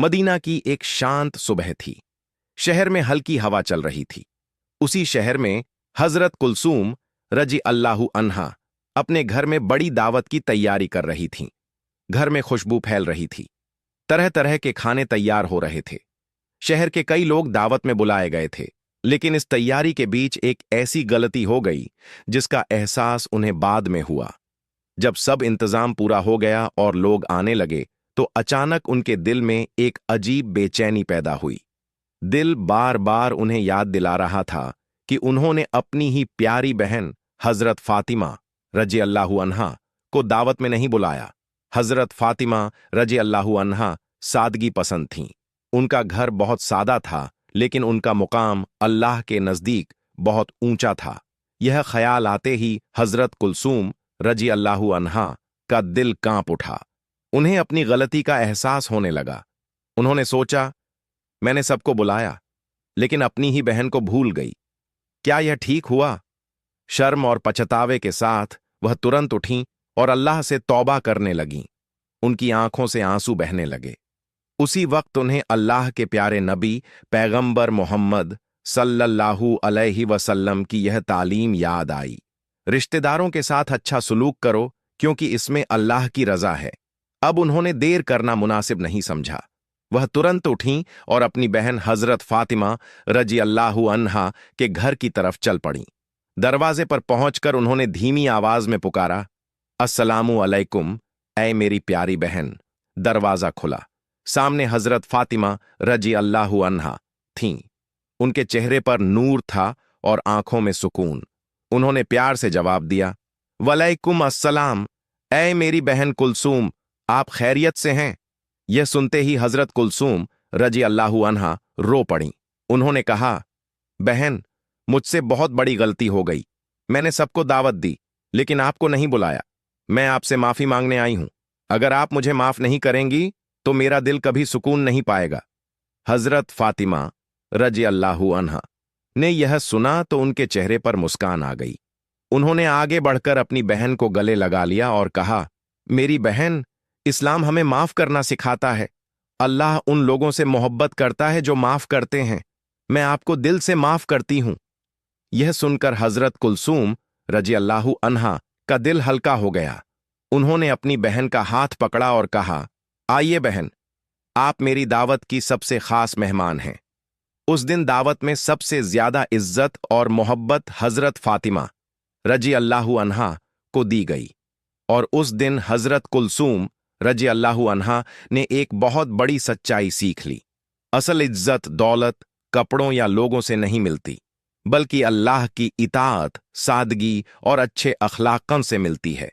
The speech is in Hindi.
मदीना की एक शांत सुबह थी। शहर में हल्की हवा चल रही थी। उसी शहर में हजरत कुलसूम रजी अल्लाहु अन्हा अपने घर में बड़ी दावत की तैयारी कर रही थीं। घर में खुशबू फैल रही थी। तरह तरह के खाने तैयार हो रहे थे। शहर के कई लोग दावत में बुलाए गए थे, लेकिन इस तैयारी के बीच एक ऐसी गलती हो गई जिसका एहसास उन्हें बाद में हुआ। जब सब इंतजाम पूरा हो गया और लोग आने लगे, तो अचानक उनके दिल में एक अजीब बेचैनी पैदा हुई। दिल बार बार उन्हें याद दिला रहा था कि उन्होंने अपनी ही प्यारी बहन हजरत फातिमा रजी अल्लाहु अन्हा को दावत में नहीं बुलाया। हजरत फातिमा रजी अल्लाहु अन्हा सादगी पसंद थीं। उनका घर बहुत सादा था, लेकिन उनका मुकाम अल्लाह के नजदीक बहुत ऊंचा था। यह ख्याल आते ही हजरत कुलसूम रजी अल्लाहु अन्हा का दिल कांप उठा। उन्हें अपनी गलती का एहसास होने लगा। उन्होंने सोचा, मैंने सबको बुलाया, लेकिन अपनी ही बहन को भूल गई। क्या यह ठीक हुआ? शर्म और पछतावे के साथ वह तुरंत उठीं और अल्लाह से तौबा करने लगीं। उनकी आंखों से आंसू बहने लगे। उसी वक्त उन्हें अल्लाह के प्यारे नबी पैगंबर मोहम्मद सल्लल्लाहु अलैहि वसल्लम की यह तालीम याद आई। रिश्तेदारों के साथ अच्छा सलूक करो, क्योंकि इसमें अल्लाह की रजा है। अब उन्होंने देर करना मुनासिब नहीं समझा। वह तुरंत उठीं और अपनी बहन हजरत फातिमा रजी अल्लाहु अन्हा के घर की तरफ चल पड़ीं। दरवाजे पर पहुंचकर उन्होंने धीमी आवाज में पुकारा, अस्सलामु अलैकुम, ऐ मेरी प्यारी बहन। दरवाजा खुला। सामने हजरत फातिमा रजी अल्लाहु अन्हा थीं। उनके चेहरे पर नूर था और आंखों में सुकून। उन्होंने प्यार से जवाब दिया, वलैकुम अस्सलाम, ऐ मेरी बहन कुलसूम, आप खैरियत से हैं? यह सुनते ही हजरत कुलसूम रजी अल्लाहु अन्हा रो पड़ीं। उन्होंने कहा, बहन, मुझसे बहुत बड़ी गलती हो गई। मैंने सबको दावत दी, लेकिन आपको नहीं बुलाया। मैं आपसे माफी मांगने आई हूं। अगर आप मुझे माफ नहीं करेंगी तो मेरा दिल कभी सुकून नहीं पाएगा। हजरत फातिमा रजी अल्लाहु अन्हा ने यह सुना तो उनके चेहरे पर मुस्कान आ गई। उन्होंने आगे बढ़कर अपनी बहन को गले लगा लिया और कहा, मेरी बहन, इस्लाम हमें माफ करना सिखाता है। अल्लाह उन लोगों से मोहब्बत करता है जो माफ करते हैं। मैं आपको दिल से माफ करती हूं। यह सुनकर हजरत कुलसूम रजी अल्लाहु अन्हा का दिल हल्का हो गया। उन्होंने अपनी बहन का हाथ पकड़ा और कहा, आइए बहन, आप मेरी दावत की सबसे खास मेहमान हैं। उस दिन दावत में सबसे ज्यादा इज्जत और मोहब्बत हजरत फातिमा रजी अल्लाहु अन्हा को दी गई। और उस दिन हजरत कुलसूम रजी अल्लाहु अन्हा ने एक बहुत बड़ी सच्चाई सीख ली। असल इज्जत दौलत, कपड़ों या लोगों से नहीं मिलती, बल्कि अल्लाह की इताअत, सादगी और अच्छे अखलाकन से मिलती है।